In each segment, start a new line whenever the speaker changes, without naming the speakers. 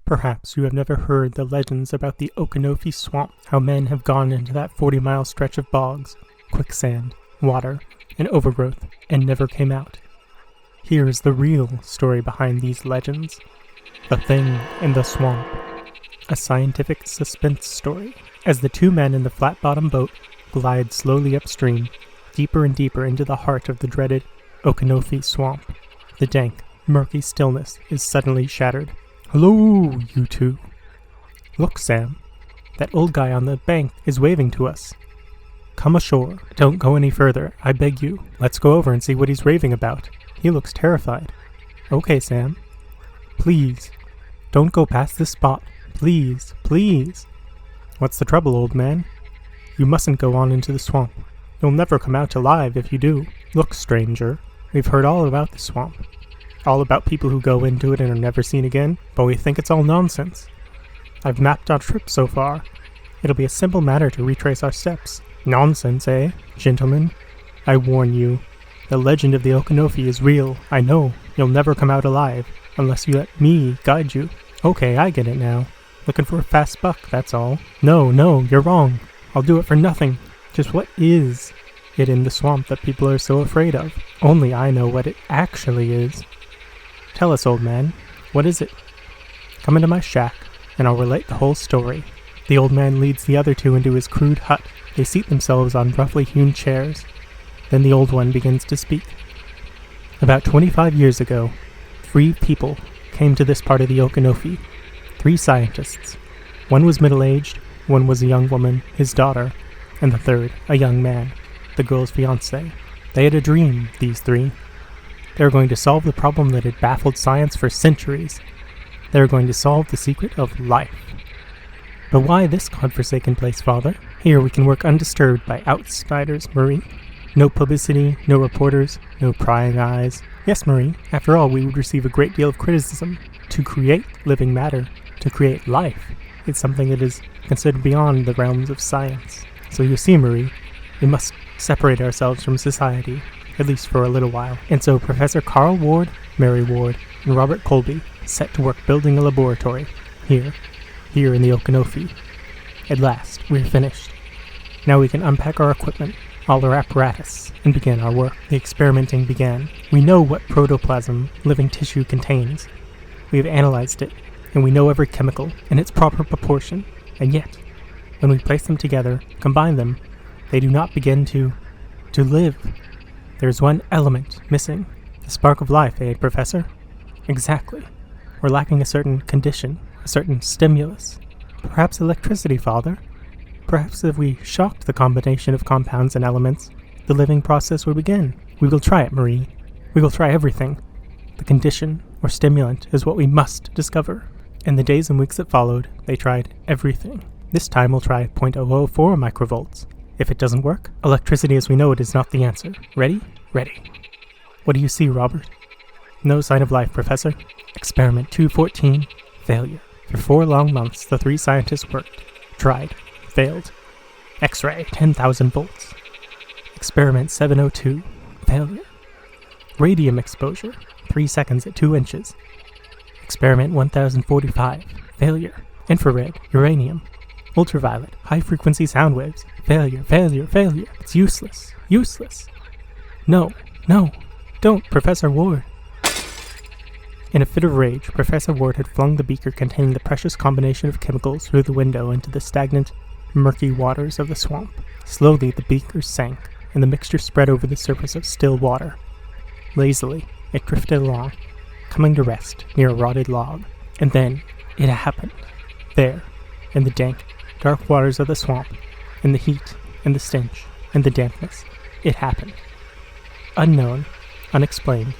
Perhaps you have never heard the legends about the Okanofi Swamp, how men have gone into that 40-mile stretch of bogs, quicksand, water, and overgrowth, and never came out. Here is the real story behind these legends. The Thing in the Swamp. A scientific suspense story, as the two men in the flat-bottom boat glide slowly upstream, deeper and deeper into the heart of the dreaded Okanofi Swamp. The dank, murky stillness is suddenly shattered. "Hello, you two." "Look, Sam. That old guy on the bank is waving to us." "Come ashore. Don't go any further, I beg you. Let's go over and see what he's raving about. He looks terrified." "Okay, Sam." "Please, don't go past this spot. Please, please." "What's the trouble, old man?" "You mustn't go on into the swamp. You'll never come out alive if you do. Look, stranger, we've heard all about the swamp. All about people who go into it and are never seen again, but we think it's all nonsense. I've mapped our trip so far. It'll be a simple matter to retrace our steps. Nonsense, eh, gentlemen? I warn you. The legend of the Okanofi is real, I know. You'll never come out alive, unless you let me guide you. Okay, I get it now. Looking for a fast buck, that's all. No, you're wrong. I'll do it for nothing. Just what is it in the swamp that people are so afraid of? Only I know what it actually is. Tell us, old man, what is it? Come into my shack, and I'll relate the whole story. The old man leads the other two into his crude hut. They seat themselves on roughly hewn chairs. Then the old one begins to speak. About 25 years ago, 3 people came to this part of the Okanofi. 3 scientists. One was middle-aged, one was a young woman, his daughter, and the third, a young man, the girl's fiancé. They had a dream, these 3. They were going to solve the problem that had baffled science for centuries. They were going to solve the secret of life. But why this godforsaken place, Father? Here we can work undisturbed by outsiders, Marie. No publicity, no reporters, no prying eyes. Yes, Marie, after all, we would receive a great deal of criticism. To create living matter, to create life, is something that is considered beyond the realms of science. So you see, Marie, we must separate ourselves from society, at least for a little while. And so Professor Carl Ward, Mary Ward, and Robert Colby set to work building a laboratory here in the Okanofi. At last, we're finished. Now we can unpack our equipment, all our apparatus, and begin our work. The experimenting began. We know what protoplasm living tissue contains. We have analyzed it, and we know every chemical in its proper proportion. And yet, when we place them together, combine them, they do not begin to live. There's one element missing. The spark of life, eh, Professor? Exactly. We're lacking a certain condition, a certain stimulus. Perhaps electricity, Father? Perhaps if we shocked the combination of compounds and elements, the living process would begin. We will try it, Marie. We will try everything. The condition, or stimulant, is what we must discover. In the days and weeks that followed, they tried everything. This time we'll try 0.004 microvolts. If it doesn't work, electricity as we know it is not the answer. Ready? Ready. What do you see, Robert? No sign of life, Professor. Experiment 214, failure. For 4 long months, the 3 scientists worked, tried, failed. X-ray, 10,000 volts. Experiment 702, failure. Radium exposure, 3 seconds at 2 inches. Experiment 1045, failure. Infrared, uranium. Ultraviolet, high-frequency sound waves. Failure. It's useless. No, don't, Professor Ward. In a fit of rage, Professor Ward had flung the beaker containing the precious combination of chemicals through the window into the stagnant, murky waters of the swamp. Slowly the beaker sank, and the mixture spread over the surface of still water. Lazily, it drifted along, coming to rest near a rotted log. And then, it happened. There, in the dank, dark waters of the swamp, in the heat, and the stench, and the dampness, it happened. Unknown, unexplained,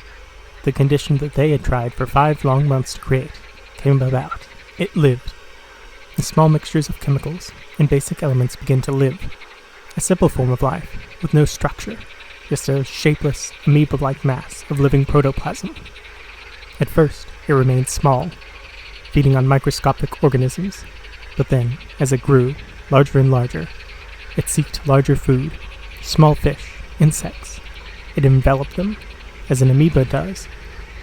the condition that they had tried for 5 long months to create came about. It lived. The small mixtures of chemicals and basic elements began to live. A simple form of life, with no structure, just a shapeless, amoeba-like mass of living protoplasm. At first, it remained small, feeding on microscopic organisms, but then, as it grew, larger and larger, it seeked larger food, small fish, insects. It enveloped them, as an amoeba does,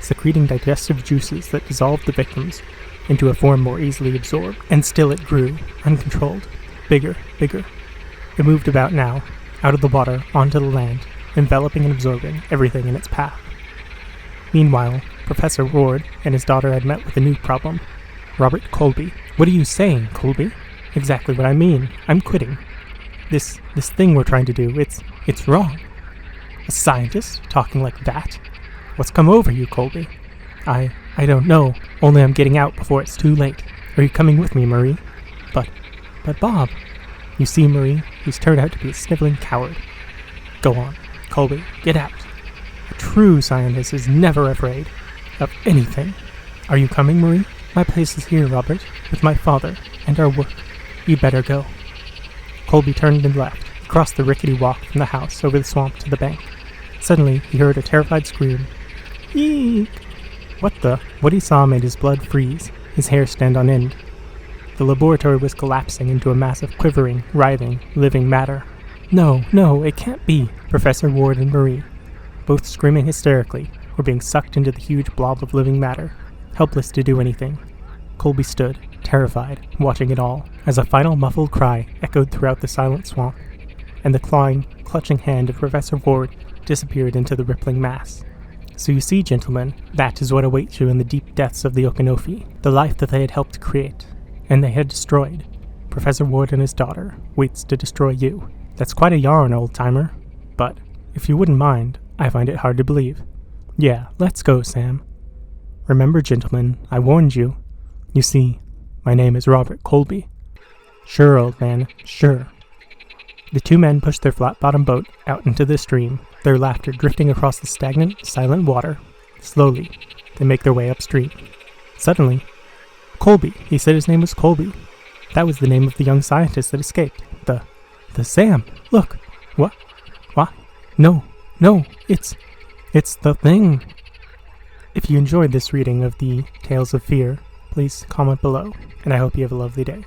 secreting digestive juices that dissolved the victims, into a form more easily absorbed, and still it grew, uncontrolled, bigger, bigger. It moved about now, out of the water, onto the land, enveloping and absorbing everything in its path. Meanwhile, Professor Ward and his daughter had met with a new problem. Robert Colby. What are you saying, Colby? Exactly what I mean. I'm quitting. This thing we're trying to do, it's wrong. A scientist talking like that? What's come over you, Colby? I don't know. Only I'm getting out before it's too late. Are you coming with me, Marie? But Bob. You see, Marie, he's turned out to be a sniveling coward. Go on, Colby, get out. A true scientist is never afraid of anything. Are you coming, Marie? My place is here, Robert, with my father and our work. You'd better go. Colby turned and left. He crossed the rickety walk from the house over the swamp to the bank. Suddenly, he heard a terrified scream. Eek! What he saw made his blood freeze, his hair stand on end. The laboratory was collapsing into a mass of quivering, writhing, living matter. No, it can't be. Professor Ward and Marie, both screaming hysterically, were being sucked into the huge blob of living matter, helpless to do anything. Colby stood, terrified, watching it all, as a final muffled cry echoed throughout the silent swamp, and the clawing, clutching hand of Professor Ward disappeared into the rippling mass. So you see, gentlemen, that is what awaits you in the deep depths of the Okanofi, the life that they had helped create, and they had destroyed. Professor Ward and his daughter waits to destroy you. That's quite a yarn, old-timer, but if you wouldn't mind, I find it hard to believe. Yeah, let's go, Sam. Remember, gentlemen, I warned you. You see, my name is Robert Colby. Sure, old man, sure. The two men pushed their flat-bottomed boat out into the stream, their laughter drifting across the stagnant, silent water. Slowly, they make their way upstream. Suddenly, Colby. He said his name was Colby. That was the name of the young scientist that escaped. The Sam. Look. What? No, it's the thing. If you enjoyed this reading of the Tales of Fear, please comment below, and I hope you have a lovely day.